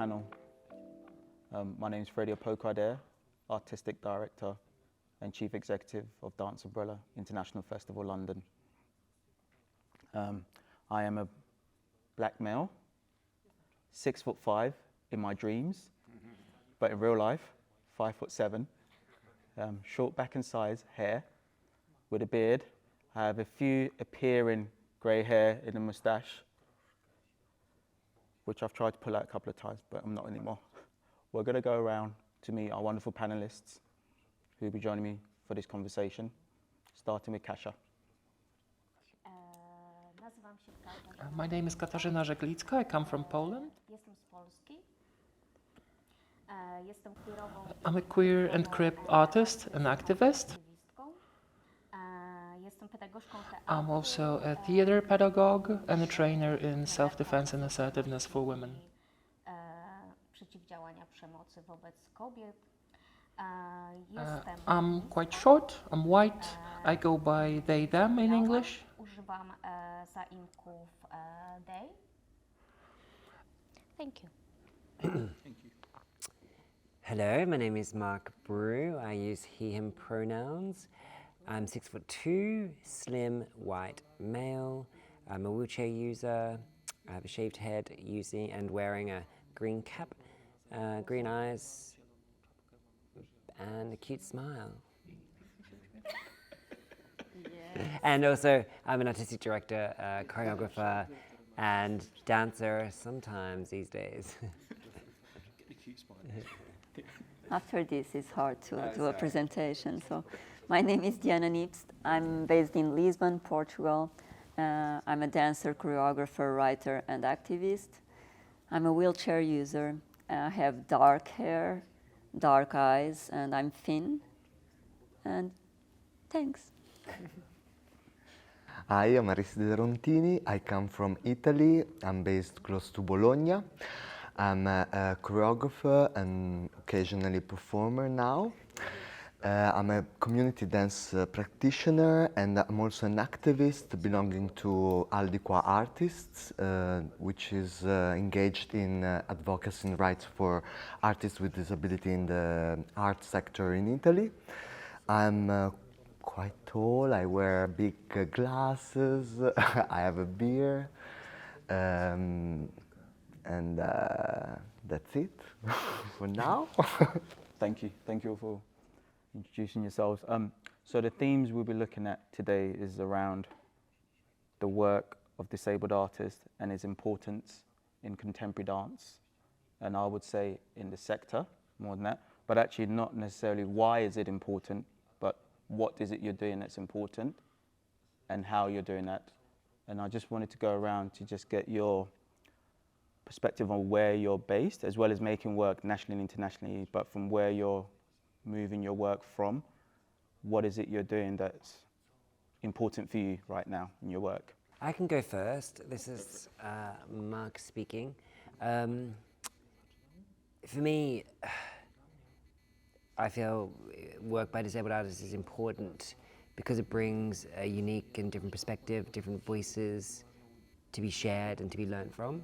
panel. My name is Freddie Opoku-Adair, Artistic Director and Chief Executive of Dance Umbrella International Festival London. I am a black male, 6'5" in my dreams, but in real life, 5'7", short back and sides hair, with a beard. I have a few appearing grey hair in a moustache, which I've tried to pull out a couple of times, but I'm not anymore. We're going to go around to meet our wonderful panelists who will be joining me for this conversation, starting with Kasia. My name is Katarzyna Żeglicka. I come from Poland. I'm a queer and crip artist and activist. I'm also a theater pedagogue and a trainer in self-defense and assertiveness for women. I'm quite short, I'm white, I go by they, them in English. Thank you. Thank you. Hello, my name is Mark Brew. I use he, him pronouns. I'm 6'2", slim, white male. I'm a wheelchair user. I have a shaved head and wearing a green cap, green eyes, and a cute smile. Yes. And also, I'm an artistic director, choreographer, and dancer sometimes these days. After this, it's hard to do a presentation. So, my name is Diana Nipst. I'm based in Lisbon, Portugal. I'm a dancer, choreographer, writer, and activist. I'm a wheelchair user. I have dark hair, dark eyes, and I'm thin. And thanks. Hi, I'm Aristide Rontini. I come from Italy. I'm based close to Bologna. I'm a choreographer and occasionally performer now. I'm a community dance practitioner, and I'm also an activist belonging to Aldiqua Artists, which is engaged in advocacy and rights for artists with disability in the art sector in Italy. I'm quite tall, I wear big glasses, I have a beard, and that's it for now. Thank you all for introducing yourselves. So the themes we'll be looking at today is around the work of disabled artists and its importance in contemporary dance, and I would say in the sector more than that, but actually not necessarily why is it important, but what is it you're doing that's important and how you're doing that. And I just wanted to go around to just get your perspective on where you're based, as well as making work nationally and internationally, but from where you're moving your work from, what is it you're doing that's important for you right now in your work? I can go first. This is Mark speaking. For me, I feel work by disabled artists is important because it brings a unique and different perspective, different voices to be shared and to be learned from.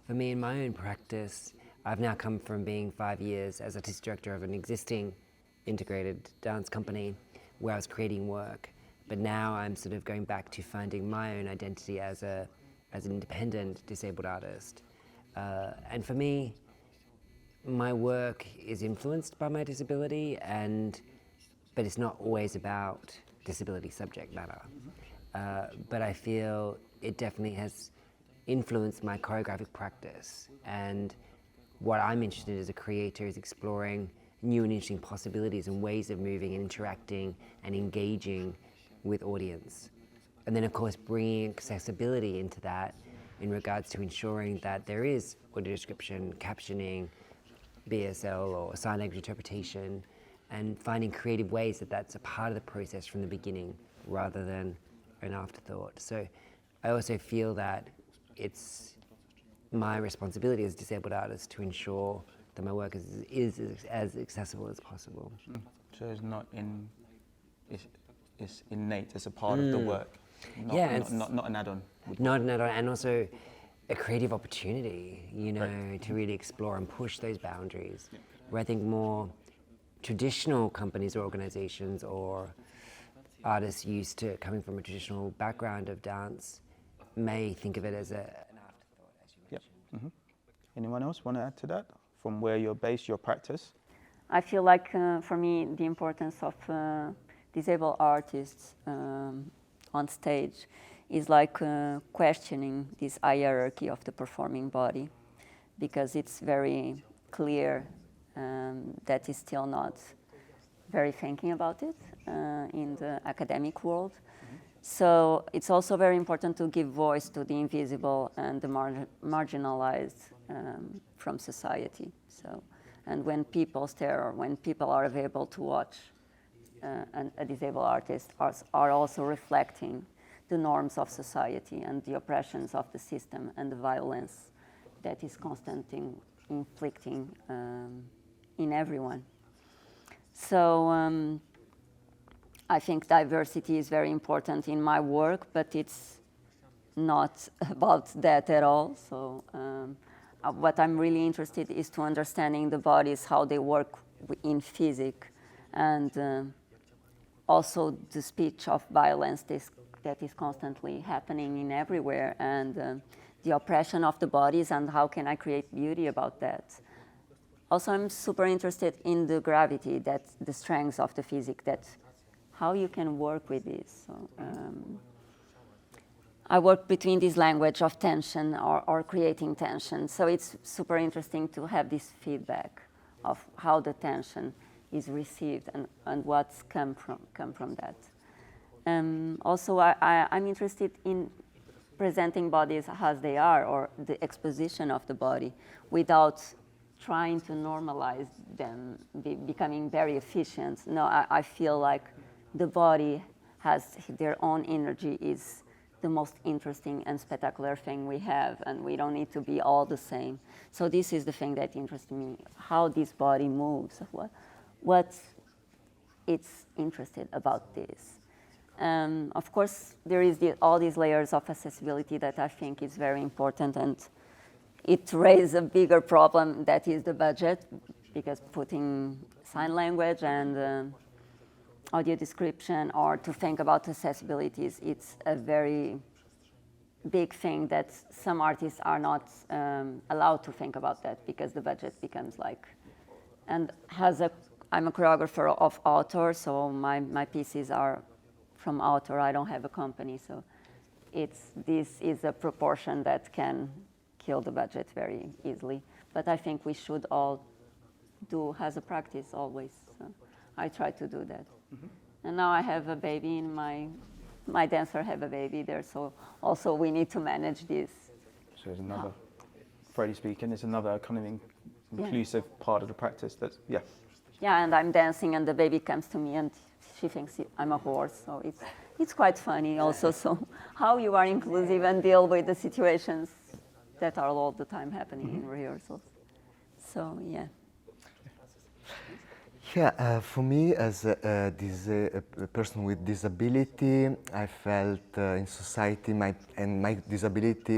For me, in my own practice, I've now come from being 5 years as artistic director of an existing integrated dance company where I was creating work, but now I'm sort of going back to finding my own identity as an independent disabled artist. And for me, my work is influenced by my disability, but it's not always about disability subject matter. But I feel it definitely has influenced my choreographic practice, and what I'm interested in as a creator is exploring new and interesting possibilities and ways of moving and interacting and engaging with audience. And then of course bringing accessibility into that in regards to ensuring that there is audio description, captioning, BSL or sign language interpretation, and finding creative ways that that's a part of the process from the beginning rather than an afterthought. So I also feel that it's my responsibility as a disabled artist to ensure that my work is as accessible as possible. So it's not it's innate as a part of the work, not an add-on. Not an add-on, and also a creative opportunity, you know, to really explore and push those boundaries. Where I think more traditional companies or organizations or artists used to coming from a traditional background of dance may think of it as an afterthought, as you Yep. mentioned. Anyone else want to add to that? From where you're based, your practice? I feel like for me the importance of disabled artists on stage is like questioning this hierarchy of the performing body, because it's very clear that is still not very thinking about it in the academic world. So it's also very important to give voice to the invisible and the marginalized from society. So, and when people stare, or when people are available to watch a disabled artist, are also reflecting the norms of society and the oppressions of the system and the violence that is constantly inflicting in everyone. So I think diversity is very important in my work, but it's not about that at all. So what I'm really interested is to understanding the bodies, how they work in physics, and also the speech of violence that is constantly happening in everywhere, and the oppression of the bodies, and how can I create beauty about that. Also, I'm super interested in the gravity, that the strengths of the physics, that how you can work with this. So, I work between this language of tension or creating tension. So it's super interesting to have this feedback of how the tension is received and what's come from that. Also, I'm interested in presenting bodies as they are, or the exposition of the body, without trying to normalize them, becoming very efficient. No, I feel like the body has their own energy, is the most interesting and spectacular thing we have, and we don't need to be all the same. So this is the thing that interests me, how this body moves, what it's interested about this. Of course, there is all these layers of accessibility that I think is very important, and it raises a bigger problem, that is the budget, because putting sign language and audio description, or to think about accessibilities, it's a very big thing that some artists are not allowed to think about that, because the budget becomes like, and I'm a choreographer of author, so my pieces are from author. I don't have a company, so this is a proportion that can kill the budget very easily. But I think we should all do as a practice always. So I try to do that. Mm-hmm. And now I have a baby, and my dancer have a baby there, so also we need to manage this. So there's another, Freddie speaking, there's another kind of inclusive part of the practice that's, yeah. Yeah, and I'm dancing, and the baby comes to me, and she thinks I'm a horse, so it's quite funny also. So how you are inclusive and deal with the situations that are all the time happening in rehearsals. So yeah. Yeah, for me, as a person with disability, I felt in society my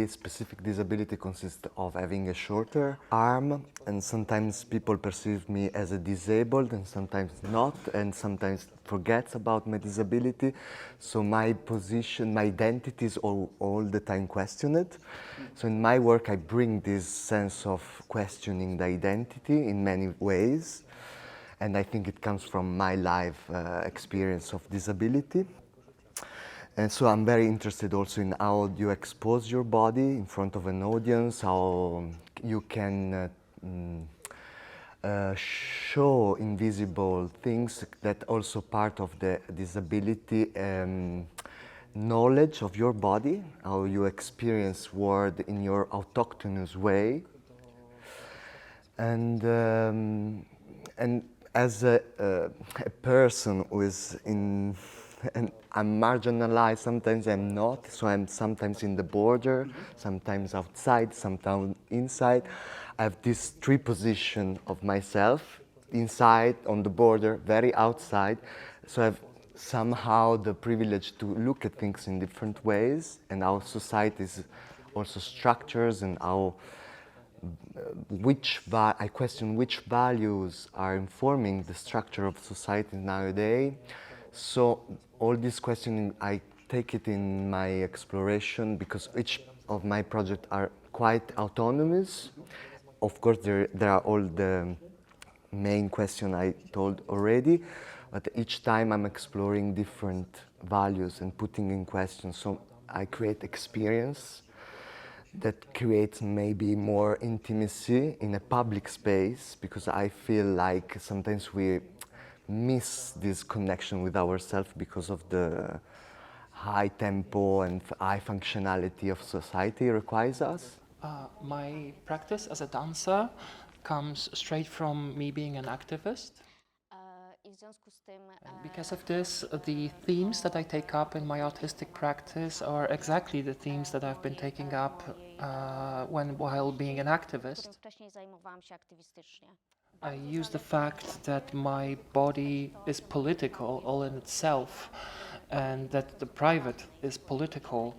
specific disability consists of having a shorter arm, and sometimes people perceive me as a disabled and sometimes not, and sometimes forgets about my disability. So my position, my identity is all the time questioned. So in my work, I bring this sense of questioning the identity in many ways. And I think it comes from my life experience of disability. And so I'm very interested also in how you expose your body in front of an audience, how you can show invisible things that also part of the disability knowledge of your body, how you experience world in your autochthonous way. And as a person who is in, and I'm marginalized, sometimes I'm not, so I'm sometimes in the border, sometimes outside, sometimes inside. I have this three position of myself, inside, on the border, very outside. So I have somehow the privilege to look at things in different ways, and our society is also structures and how I question which values are informing the structure of society nowadays. So all this questioning, I take it in my exploration because each of my projects are quite autonomous. Of course, there are all the main questions I told already, but each time I'm exploring different values and putting in question. So I create experience that creates maybe more intimacy in a public space, because I feel like sometimes we miss this connection with ourselves because of the high tempo and high functionality of society requires us. My practice as a dancer comes straight from me being an activist. I w związku z tym Because of this, the themes that I take up in my artistic practice are exactly the themes that I've been taking up while being an którym activist. wcześniej zajmowałam się aktywistycznie. I use the fact that my body is political all in itself, and that the private is political,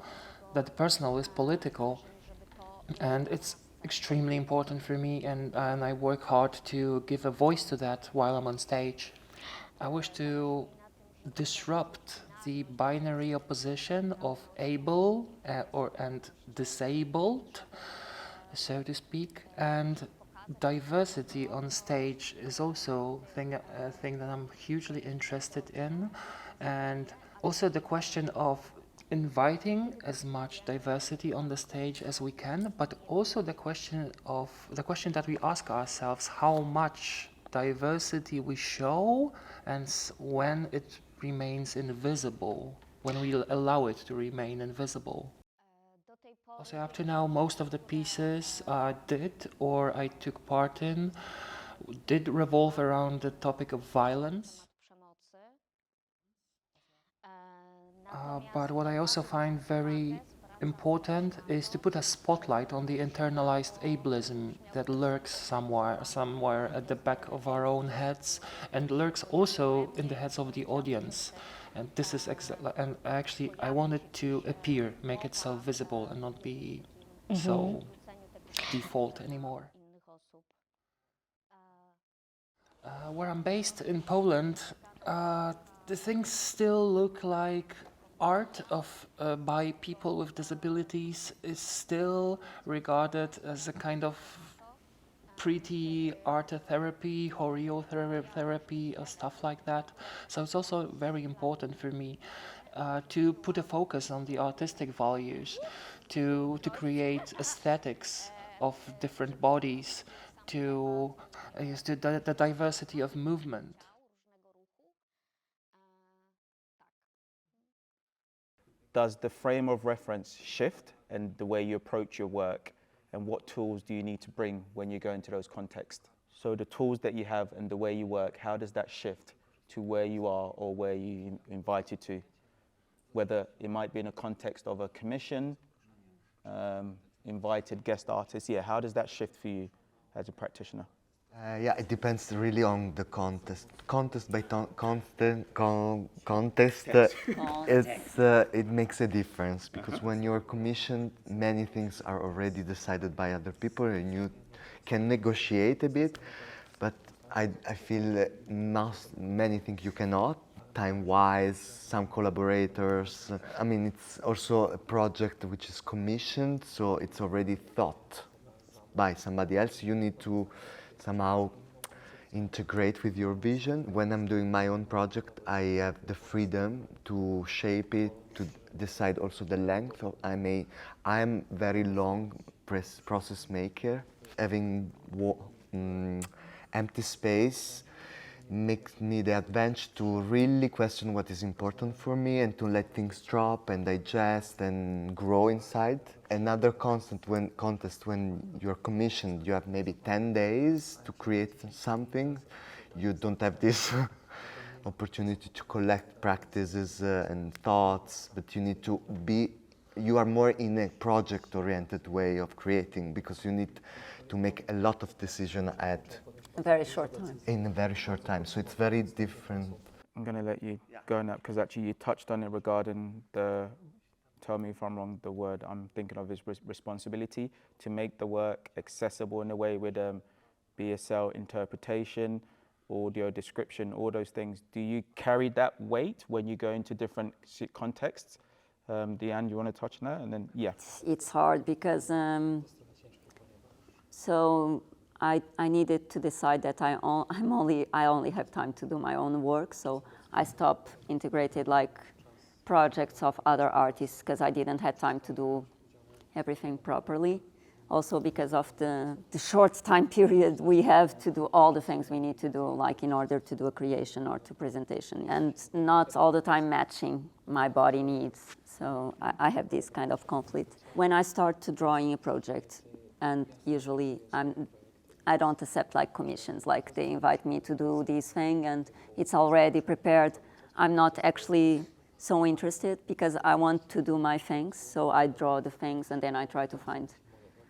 that the personal is political, and it's extremely important for me, and I work hard to give a voice to that while I'm on stage. I wish to disrupt the binary opposition of able and disabled, so to speak, and diversity on stage is also a thing that I'm hugely interested in, and also the question of inviting as much diversity on the stage as we can, but also the question that we ask ourselves, how much diversity we show and when it remains invisible, when we allow it to remain invisible. Do tej pory Also, up to now, most of the pieces I did or I took part in did revolve around the topic of violence. przemocy. But what I also find very important is to put a spotlight on the internalized ableism that lurks somewhere at the back of our own heads, and lurks also in the heads of the audience. And this is and actually I wanted to make itself visible and not be so default anymore. Innych osób. Where I'm based in Poland, the things still look like art by people with disabilities is still regarded as a kind of pretty art therapy, choreotherapy, or stuff like that. So it's also very important for me to put a focus on the artistic values, to create aesthetics of different bodies, to the diversity of movement. Does the frame of reference shift and the way you approach your work, and what tools do you need to bring when you go into those contexts? So the tools that you have and the way you work, how does that shift to where you are or where you invited to? Whether it might be in a context of a commission, invited guest artist, how does that shift for you as a practitioner? It depends really on the contest. Contest by contest, it makes a difference, because when you're commissioned, many things are already decided by other people, and you can negotiate a bit. But I feel many things you cannot, time-wise, some collaborators. I mean, it's also a project which is commissioned, so it's already thought by somebody else. You need to somehow integrate with your vision. When I'm doing my own project, I have the freedom to shape it, to decide also the length. I am very long process maker. Having empty space makes me the advantage to really question what is important for me and to let things drop and digest and grow inside. Another contest when you're commissioned, you have maybe 10 days to create something. You don't have this opportunity to collect practices and thoughts, but you are more in a project-oriented way of creating, because you need to make a lot of decisions A very short time. in a very short time. So it's very different. I'm going to let you go now, because actually you touched on it regarding the tell me if I'm wrong, the word I'm thinking of is responsibility to make the work accessible in a way with BSL interpretation, audio description, all those things. Do you carry that weight when you go into different contexts? Deanne, you want to touch on that? And then, yeah. It's hard because so I needed to decide that I only have time to do my own work, so I stopped integrated like projects of other artists because I didn't have time to do everything properly. Also because of the short time period we have to do all the things we need to do, like in order to do a creation or to presentation, and not all the time matching my body needs. So I have this kind of conflict. When I start to drawing a project, and usually I don't accept like commissions, like they invite me to do this thing and it's already prepared. I'm not actually so interested because I want to do my things, so I draw the things and then I try to find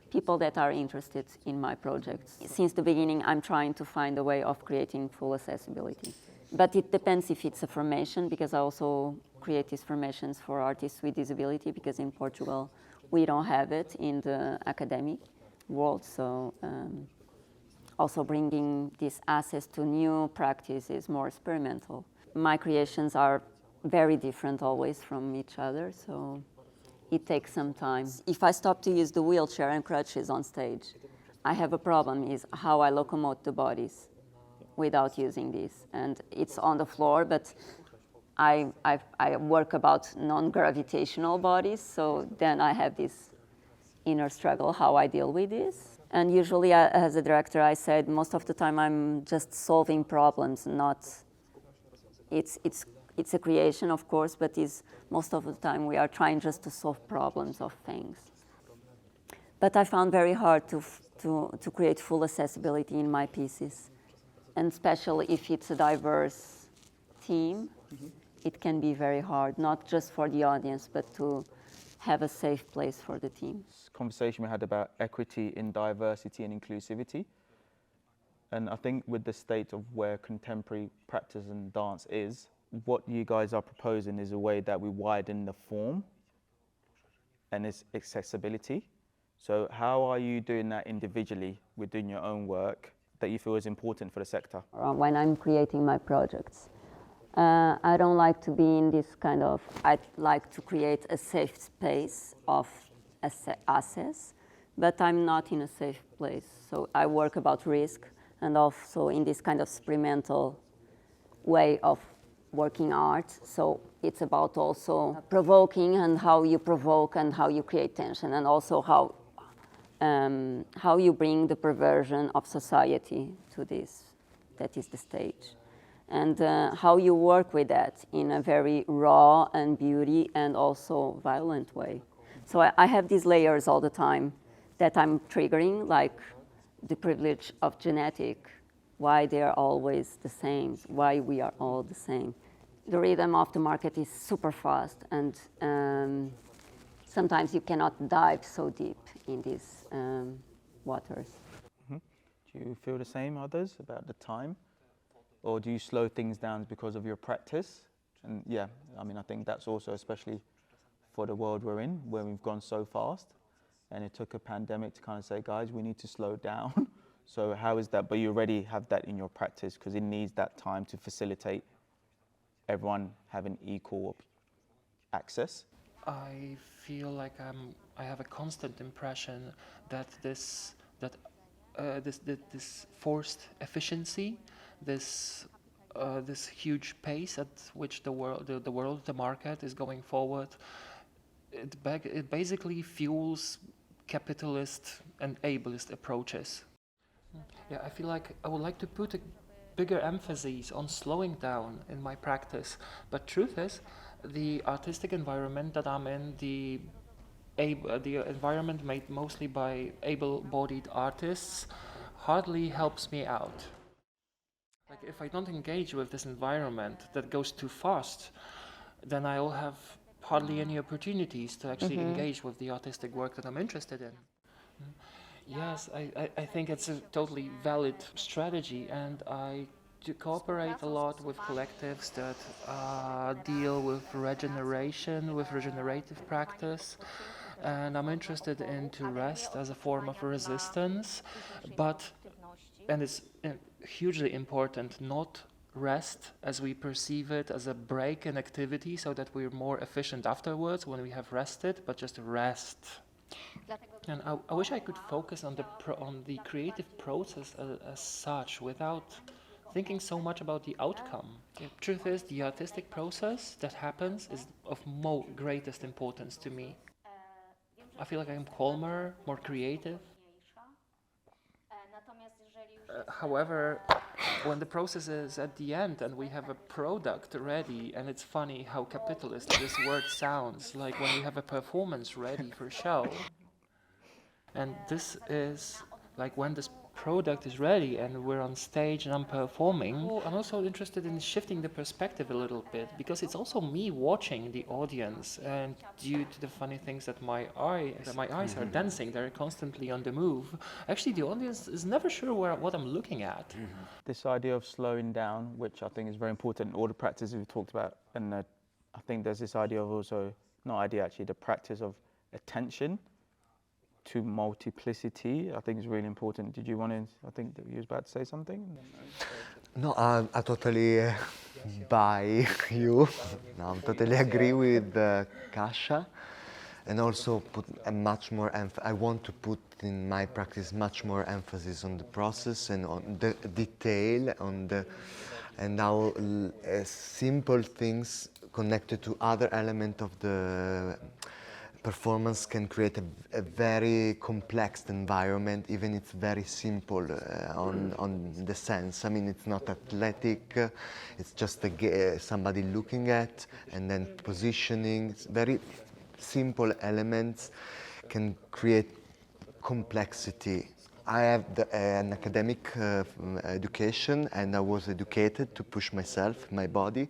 people that are interested in my projects. Since the beginning, I'm trying to find a way of creating full accessibility. But it depends if it's a formation, because I also create these formations for artists with disability, because in Portugal, we don't have it in the academic world. So also bringing this access to new practice is more experimental. My creations are very different always from each other, so it takes some time. If I stop to use the wheelchair and crutches on stage, I have a problem is how I locomote the bodies without using this. And it's on the floor, but I work about non-gravitational bodies, so then I have this inner struggle how I deal with this. And usually as a director, I said most of the time I'm just solving problems, not, it's a creation, of course, but most of the time we are trying just to solve problems of things. But I found very hard to create full accessibility in my pieces, and especially if it's a diverse team, it can be very hard, not just for the audience, but to have a safe place for the team. Conversation we had about equity in diversity and inclusivity. And I think with the state of where contemporary practice and dance is, what you guys are proposing is a way that we widen the form and its accessibility. So how are you doing that individually within your own work that you feel is important for the sector? When I'm creating my projects, I don't like to be in this kind of, I like to create a safe space of access, but I'm not in a safe place. So I work about risk and also in this kind of experimental way of working art. So it's about also provoking and how you provoke and how you create tension, and also how you bring the perversion of society to this, that is the stage. And how you work with that in a very raw and beauty and also violent way. So I have these layers all the time that I'm triggering, like the privilege of genetic, why they're always the same, why we are all the same. The rhythm of the market is super fast, and sometimes you cannot dive so deep in these waters. Mm-hmm. Do you feel the same, others, about the time? Or do you slow things down because of your practice? And yeah, I mean, I think that's also especially for the world we're in, where we've gone so fast. And it took a pandemic to kind of say, guys, we need to slow down. So how is that? But you already have that in your practice because it needs that time to facilitate everyone having equal access. I feel like I have a constant impression that this forced efficiency, this huge pace at which the market is going forward, it basically fuels capitalist and ableist approaches. Yeah, I feel like I would like to put a bigger emphasis on slowing down in my practice, but truth is, the artistic environment that I'm in, the environment made mostly by able-bodied artists, hardly helps me out. Like, if I don't engage with this environment that goes too fast, then I'll have hardly any opportunities to actually engage with the artistic work that I'm interested in. Yes, I think it's a totally valid strategy, and I to cooperate a lot with collectives that deal with regeneration, with regenerative practice. And I'm interested into rest as a form of resistance, and it's hugely important, not rest as we perceive it as a break in activity so that we're more efficient afterwards when we have rested, but just rest. And I wish I could focus on the creative process as such without thinking so much about the outcome. The truth is, the artistic process that happens is of greatest importance to me. I feel like I'm calmer, more creative. However, when the process is at the end and we have a product ready, and it's funny how capitalist this word sounds, like when we have a performance ready for show, and this is like when this product is ready and we're on stage and I'm performing. I'm also interested in shifting the perspective a little bit, because it's also me watching the audience, and due to the funny things that my eyes are dancing, they're constantly on the move. Actually, the audience is never sure what I'm looking at. This idea of slowing down, which I think is very important in all the practices we've talked about, and I think there's this idea of also, not idea actually, the practice of attention to multiplicity, I think is really important. Did you want to, I think that you was about to say something? No, I totally buy you. No, I totally agree with Kasia, and also put a much more I want to put in my practice much more emphasis on the process and on the detail, and how simple things connected to other element of the performance can create a very complex environment, even it's very simple on the sense. I mean, it's not athletic, it's just somebody looking at and then positioning. It's very simple elements can create complexity. I have an academic education, and I was educated to push myself, my body,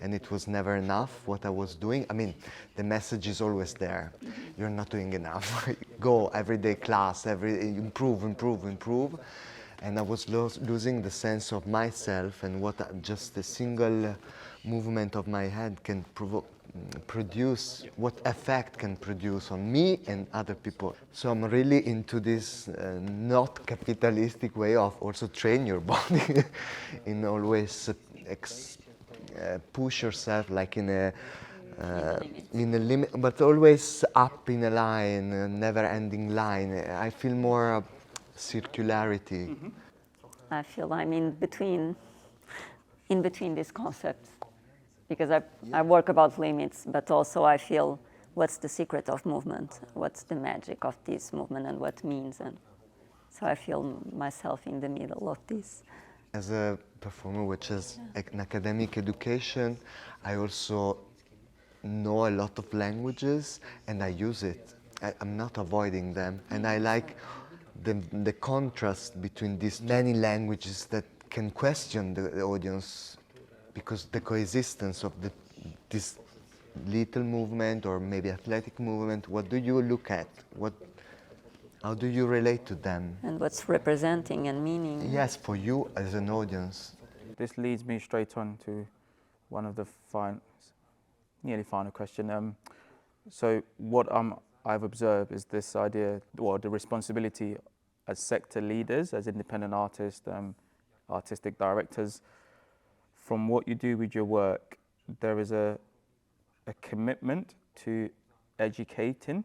and it was never enough what I was doing. I mean, the message is always there. You're not doing enough. Go everyday class, improve. And I was losing the sense of myself and what just a single movement of my head can produce, what effect can produce on me and other people. So I'm really into this not capitalistic way of also train your body in always push yourself like in a limit, but always up in a line, a never-ending line. I feel more circularity. I feel I'm in between these concepts, because I work about limits, but also I feel what's the secret of movement, what's the magic of this movement and what it means. And so I feel myself in the middle of this. As a performer which has an academic education, I also know a lot of languages and I use it. I'm not avoiding them, and I like the contrast between these many languages that can question the audience, because the coexistence of this little movement or maybe athletic movement, what do you look at? How do you relate to them? And what's representing and meaning. Yes, for you as an audience. This leads me straight on to one of the nearly final question. So what I've observed is this idea, or the responsibility as sector leaders, as independent artists, artistic directors. From what you do with your work, there is a commitment to educating.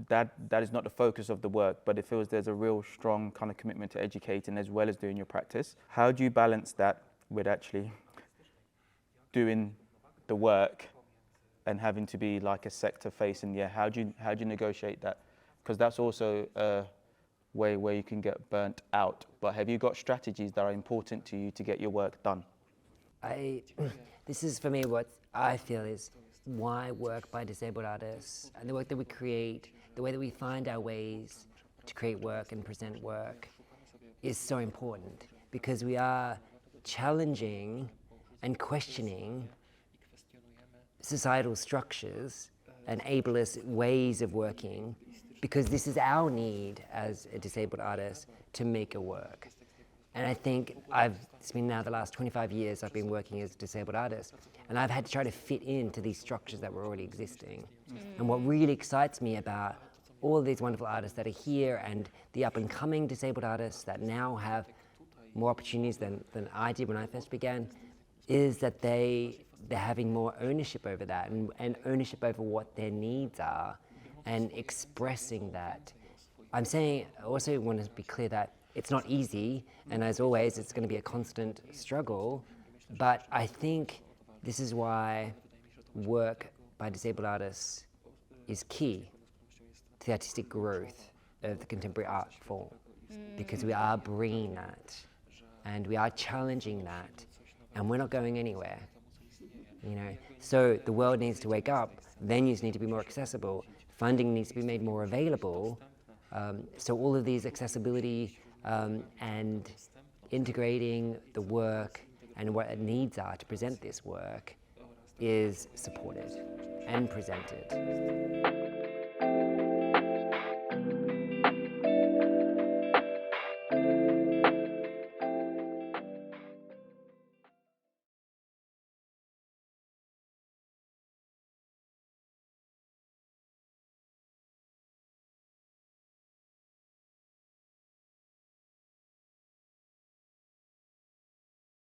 That is not the focus of the work, but it feels there's a real strong kind of commitment to educating as well as doing your practice. How do you balance that with actually doing the work and having to be like a sector facing? Yeah, how do you negotiate that? Because that's also a way where you can get burnt out. But have you got strategies that are important to you to get your work done? This is for me what I feel is why work by disabled artists and the work that we create, the way that we find our ways to create work and present work is so important, because we are challenging and questioning societal structures and ableist ways of working, because this is our need as a disabled artist to make a work. And I think it's been now the last 25 years I've been working as a disabled artist, and I've had to try to fit into these structures that were already existing. And what really excites me about all these wonderful artists that are here and the up and coming disabled artists that now have more opportunities than I did when I first began, is that they're having more ownership over that and ownership over what their needs are and expressing that. I also want to be clear that it's not easy, and as always, it's going to be a constant struggle, but I think this is why work by disabled artists is key to the artistic growth of the contemporary art form, because we are bringing that, and we are challenging that, and we're not going anywhere, So the world needs to wake up, venues need to be more accessible, funding needs to be made more available, so all of these accessibility and integrating the work and what it needs are to present this work is supported and presented.